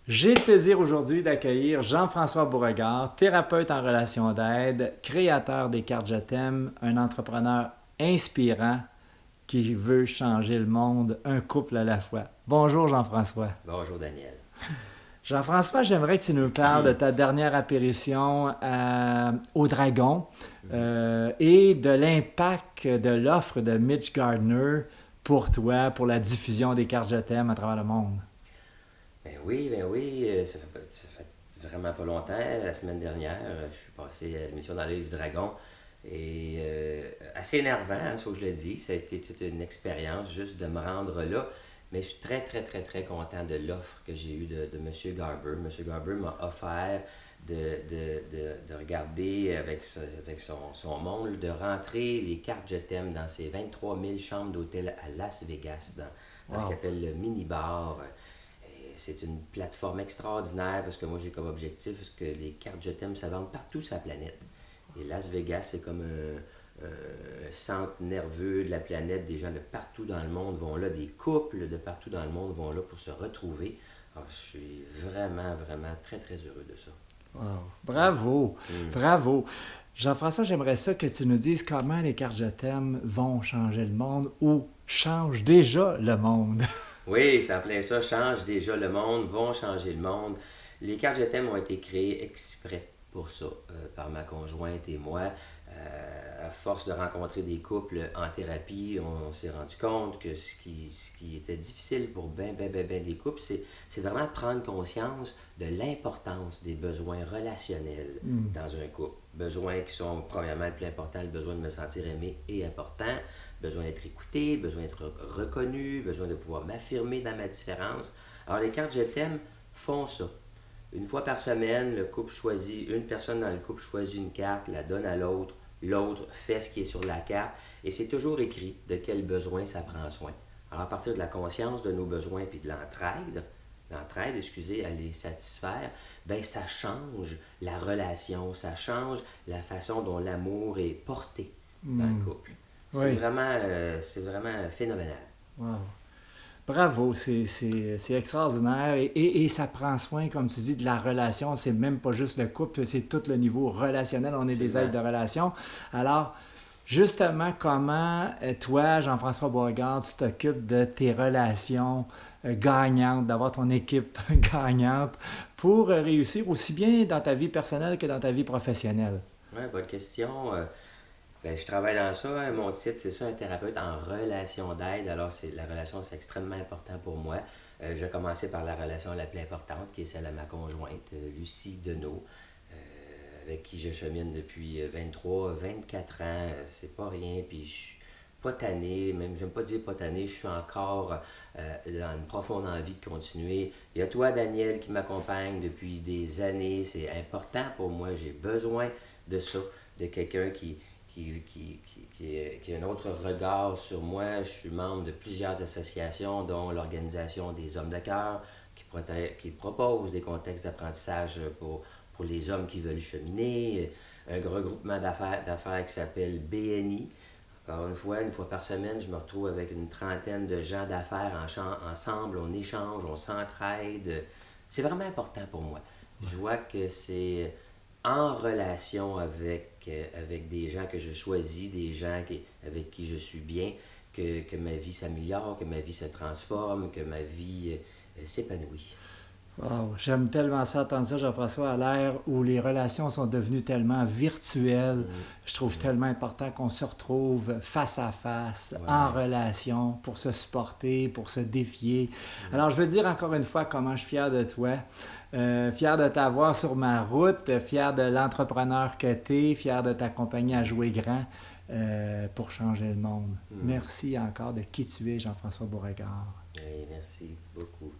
J'ai le plaisir aujourd'hui d'accueillir Jean-François Beauregard, thérapeute en relation d'aide, créateur des cartes Je t'aime, un entrepreneur inspirant qui veut changer le monde, un couple à la fois. Bonjour Jean-François. Bonjour Daniel. Jean-François, j'aimerais que tu nous parles de ta dernière apparition au Dragon et de l'impact de l'offre de Mitch Gardner pour toi, pour la diffusion des cartes Je t'aime à travers le monde. Ben oui, ça fait vraiment pas longtemps. La semaine dernière, je suis passé à l'émission dans l'œil du dragon. Et assez énervant, il faut que je le dise. Ça a été toute une expérience juste de me rendre là. Mais je suis très, très, très, très content de l'offre que j'ai eue de M. Garber. M. Garber m'a offert de regarder avec son monde, de rentrer les cartes Je t'aime dans ses 23 000 chambres d'hôtel à Las Vegas, dans ce Wow. qu'il appelle le mini-bar. Et c'est une plateforme extraordinaire parce que moi j'ai comme objectif que les cartes Je t'aime se vendent partout sur la planète. Et Las Vegas, c'est comme un centre nerveux de la planète. Des gens de partout dans le monde vont là, des couples de partout dans le monde vont là pour se retrouver. Alors, je suis vraiment, vraiment très, très heureux de ça. Wow. Bravo, Mm. bravo. Jean-François, j'aimerais ça que tu nous dises comment les cartes Je t'aime vont changer le monde ou changent déjà le monde. Oui, ça en plein ça, change déjà le monde, vont changer le monde. Les cartes Je t'aime ont été créées exprès pour ça, par ma conjointe et moi. À force de rencontrer des couples en thérapie, on s'est rendu compte que ce qui était difficile pour ben des couples, c'est vraiment prendre conscience de l'importance des besoins relationnels Hmm. dans un couple. Besoins qui sont, premièrement, le plus important, le besoin de me sentir aimé et important, besoin d'être écouté, besoin d'être reconnu, besoin de pouvoir m'affirmer dans ma différence. Alors, les cartes Je t'aime font ça. Une fois par semaine, le couple choisit, une personne dans le couple choisit une carte, la donne à l'autre, l'autre fait ce qui est sur la carte, et c'est toujours écrit de quel besoin ça prend soin. Alors, à partir de la conscience de nos besoins puis de l'entraide, excusez, à les satisfaire, ben ça change la relation, ça change la façon dont l'amour est porté dans le Hmm. couple. Oui, C'est vraiment phénoménal. wow. Bravo, c'est extraordinaire et ça prend soin, comme tu dis, de la relation. C'est même pas juste le couple, c'est tout le niveau relationnel. On est des êtres Absolument. de relation. Alors, justement, comment toi, Jean-François Beauregard, tu t'occupes de tes relations gagnantes, d'avoir ton équipe gagnante pour réussir aussi bien dans ta vie personnelle que dans ta vie professionnelle? Ouais, bonne question. Ben, je travaille dans ça, hein. Mon titre, c'est ça, un thérapeute en relation d'aide. Alors, la relation, c'est extrêmement important pour moi. Je vais commencer par la relation la plus importante, qui est celle à ma conjointe, Lucie Deneau, avec qui je chemine depuis 24 ans. C'est pas rien, puis je suis pas tanné, même, j'aime pas dire pas tanné, je suis encore dans une profonde envie de continuer. Il y a toi, Daniel, qui m'accompagne depuis des années. C'est important pour moi, j'ai besoin de ça, de quelqu'un qui a un autre regard sur moi. Je suis membre de plusieurs associations, dont l'Organisation des Hommes de cœur, qui propose des contextes d'apprentissage pour les hommes qui veulent cheminer. Un regroupement d'affaires qui s'appelle BNI. Encore une fois par semaine, je me retrouve avec une trentaine de gens d'affaires ensemble, on échange, on s'entraide. C'est vraiment important pour moi. Je vois que c'est en relation avec des gens que je choisis, des gens avec qui je suis bien, que ma vie s'améliore, que ma vie se transforme, que ma vie s'épanouit. Wow, j'aime tellement ça, entendre ça, Jean-François, à l'ère où les relations sont devenues tellement virtuelles. Mm, Je trouve mm, tellement important qu'on se retrouve face à face, en ouais. relation, pour se supporter, pour se défier. Mm, Alors, je veux dire encore une fois comment je suis fier de toi, fier de t'avoir sur ma route, fier de l'entrepreneur que tu es, fier de t'accompagner à jouer grand pour changer le monde. mm. Merci encore de qui tu es, Jean-François Beauregard. Ouais, merci beaucoup.